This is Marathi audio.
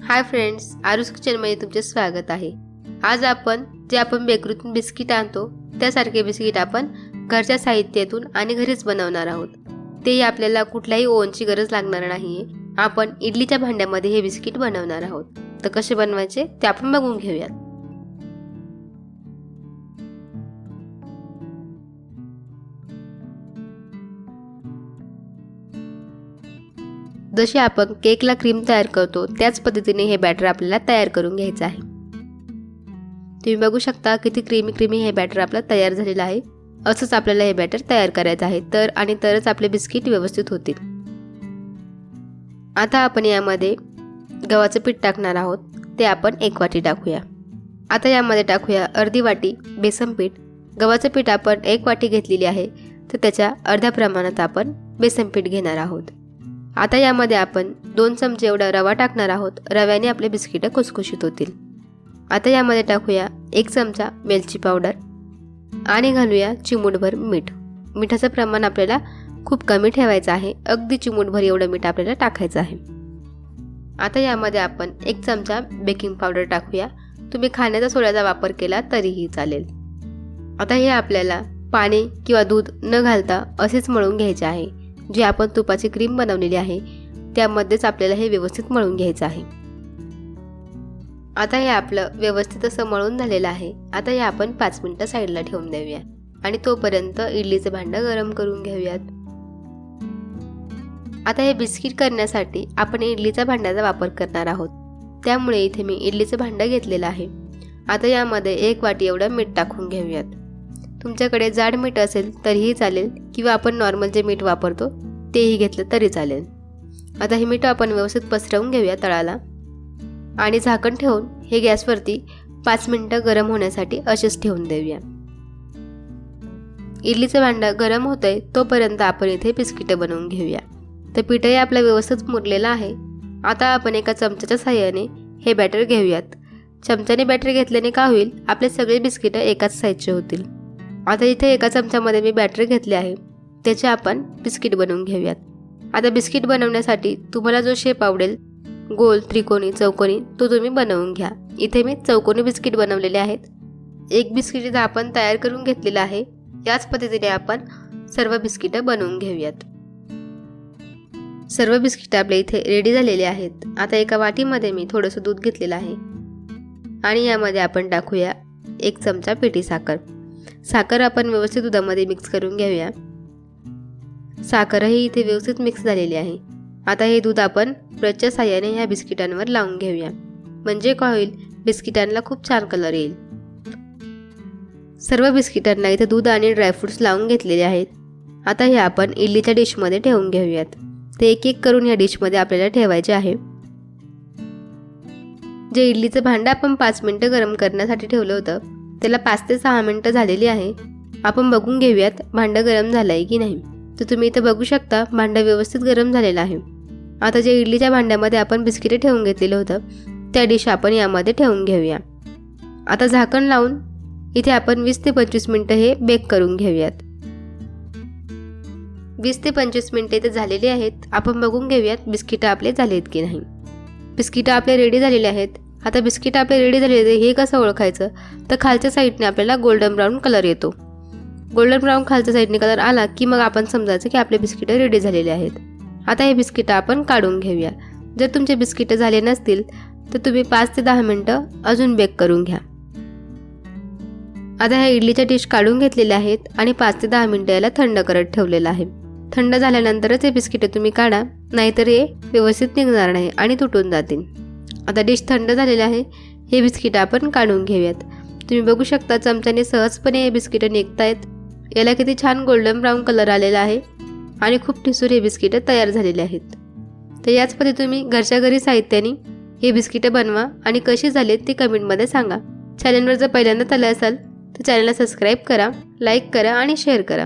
हाय फ्रेंड्स, आरूस किचनमध्ये तुमचे स्वागत आहे। आज आपण बेकरीतून बिस्किट आणतो त्यासारखे बिस्किट आपण घरच्या साहित्यातून आणि घरीच बनवणार आहोत। ते आपल्याला कुठल्याही ओव्हनची गरज लागणार नाहीये। आपण इडलीच्या भांड्यामध्ये हे बिस्किट बनवणार आहोत। तर कसे बनवायचे ते आपण बघून घेऊयात। जशी आपण केकला क्रीम तयार करतो त्याच पद्धतीने हे बॅटर आपल्याला तयार करून घ्यायचं आहे। तुम्ही बघू शकता किती क्रीमी हे बॅटर आपलं तयार झालेलं आहे। असंच आपल्याला हे बॅटर तयार करायचं आहे तरच आपले बिस्किट व्यवस्थित होतील। आता आपण यामध्ये गव्हाचं पीठ टाकणार आहोत। ते आपण 1 वाटी टाकूया। आता यामध्ये टाकूया अर्धी वाटी बेसन पीठ। गव्हाचं पीठ आपण 1 वाटी घेतलेली आहे तर त्याच्या अर्ध्या प्रमाणात आपण बेसन पीठ घेणार आहोत। आता यामध्ये आपण 2 चमचे एवढा रवा टाकणार आहोत। रव्याने आपले बिस्किट खुसखुशीत होतील। आता यामध्ये टाकूया 1 चमचा वेलची पावडर आणि घालूया चिमूटभर मीठ। मिठाचं प्रमाण आपल्याला खूप कमी ठेवायचं आहे। अगदी चिमूटभर एवढं मीठ आपल्याला टाकायचं आहे। आता यामध्ये आपण 1 चमचा बेकिंग पावडर टाकूया। तुम्ही खाण्याचा सोड्याचा वापर केला तरीही चालेल। आता हे आपल्याला पाणी किंवा दूध न घालता असेच मळून घ्यायचे आहे। जे आपण तुपाची क्रीम बनवलेली आहे त्यामध्येच आपल्याला हे व्यवस्थित मळून घ्यायचं आहे। आता हे आपलं व्यवस्थित असं मळून झालेलं आहे। आता हे आपण 5 मिनिटं साईडला ठेवून देऊया आणि तोपर्यंत इडलीचं भांडं गरम करून घेऊयात। आता हे बिस्किट करण्यासाठी आपण इडलीच्या भांड्याचा वापर करणार आहोत। त्यामुळे इथे मी इडलीचं भांडं घेतलेलं आहे। आता यामध्ये 1 वाटी एवढं मीठ टाकून घेऊयात। तुमच्याकडे जाड मीठ असेल तरीही चालेल किंवा आपण नॉर्मल जे मीठ वापरतो तेही घेतलं तरी चालेल। आता हे मीठ आपण व्यवस्थित पसरवून घेऊया तळाला आणि झाकण ठेवून हे गॅसवरती 5 मिनिटं गरम होण्यासाठी असेच ठेवून देऊया। इडलीचं भांडं गरम होतंय तोपर्यंत आपण इथे बिस्किट बनवून घेऊया। तर पीठही आपलं व्यवस्थित मुरलेलं आहे। आता आपण एका चमच्याच्या साहाय्याने हे बॅटर घेऊयात। चमच्याने बॅटर घेतल्याने काय होईल, आपले सगळे बिस्किट एकाच साईजचे होतील। आता इथे एका चमच्यामध्ये मी बॅटर घेतले आहे त्याचे आपण बिस्किट बनवून घेऊयात। आता बिस्किट बनवण्यासाठी तुम्हाला जो शेप आवडेल, गोल, त्रिकोणी, चौकोनी, तो तुम्ही बनवून घ्या। इथे मी चौकोनी बिस्किट बनवलेले आहेत। एक बिस्किट इथे आपण तयार करून घेतलेलं आहे। याच पद्धतीने आपण सर्व बिस्किट बनवून घेऊयात। सर्व बिस्किट आपले इथे रेडी झालेले आहेत। आता एका वाटीमध्ये मी थोडंसं दूध घेतलेलं आहे आणि यामध्ये आपण टाकूया 1 चमचा पिठी साखर। साखर आपण व्यवस्थित दुधामध्ये मिक्स करून घेऊया। साखरही इथे व्यवस्थित मिक्स झालेली आहे। आता हे दूध आपण ब्रशच्या साहाय्याने ह्या बिस्किटांवर लावून घेऊया। म्हणजे काय होईल, बिस्किटांना खूप छान कलर येईल। सर्व बिस्किटांना इथे दूध आणि ड्रायफ्रुट्स लावून घेतलेले आहेत। आता हे आपण इडलीच्या डिशमध्ये ठेवून घेऊयात। ते एक एक करून या डिशमध्ये आपल्याला ठेवायचे आहे। जे इडलीचं भांडं आपण 5 मिनिटं गरम करण्यासाठी ठेवलं होतं त्याला 5 ते 6 मिनिटं झालेली आहे। आपण बघून घेऊयात भांडं गरम झालं आहे की नाही। तर तुम्ही इथं बघू शकता भांडं व्यवस्थित गरम झालेलं आहे। आता जे इडलीच्या भांड्यामध्ये आपण बिस्किटे ठेवून घेतलेलं होतं त्या डिश आपण यामध्ये ठेवून घेऊया। आता झाकण लावून इथे आपण 20 ते 25 मिनिटं हे बेक करून घेऊयात। 20 ते 25 मिनिटं इथे झालेली आहेत। आपण बघून घेऊयात बिस्किटं आपले झालेत की नाही। बिस्किटं आपले रेडी झालेले आहेत। आता बिस्किट आपले रेडी झालेले हे कसं ओळखायचं, तर खालच्या साईडने आपल्याला गोल्डन ब्राऊन कलर येतो। गोल्डन ब्राऊन खालच्या साईडने कलर आला की मग आपण समजायचं की आपले बिस्किट रेडी झालेले आहेत। आता हे बिस्किट आपण काढून घेऊया। जर तुमचे बिस्किट झाले नसतील तर तुम्ही 5 ते 10 मिनिटं अजून बेक करून घ्या। आता ह्या इडलीच्या डिश काढून घेतलेल्या आहेत आणि 5 ते 10 मिनिटं याला थंड करत ठेवलेलं आहे। थंड झाल्यानंतरच हे बिस्किट तुम्ही काढा, नाहीतर हे व्यवस्थित निघणार नाही आणि तुटून जातील। आता डिश थंड झालेले आहे। हे बिस्किट आपण काढून घेऊयात। तुम्ही बघू शकता चमच्याने सहजपणे हे बिस्किट निघतायत। याला किती छान गोल्डन ब्राऊन कलर आलेला आहे आणि खूप ठिसूर हे बिस्किट तयार झालेले आहेत। तर याच पद्धतीने तुम्ही घरच्या घरी साहित्याने हे बिस्किट बनवा आणि कशी झालीत ते कमेंटमध्ये सांगा। चॅनलवर जर पहिल्यांदा आले असाल तर चॅनलला सबस्क्राईब करा, लाईक करा आणि शेअर करा।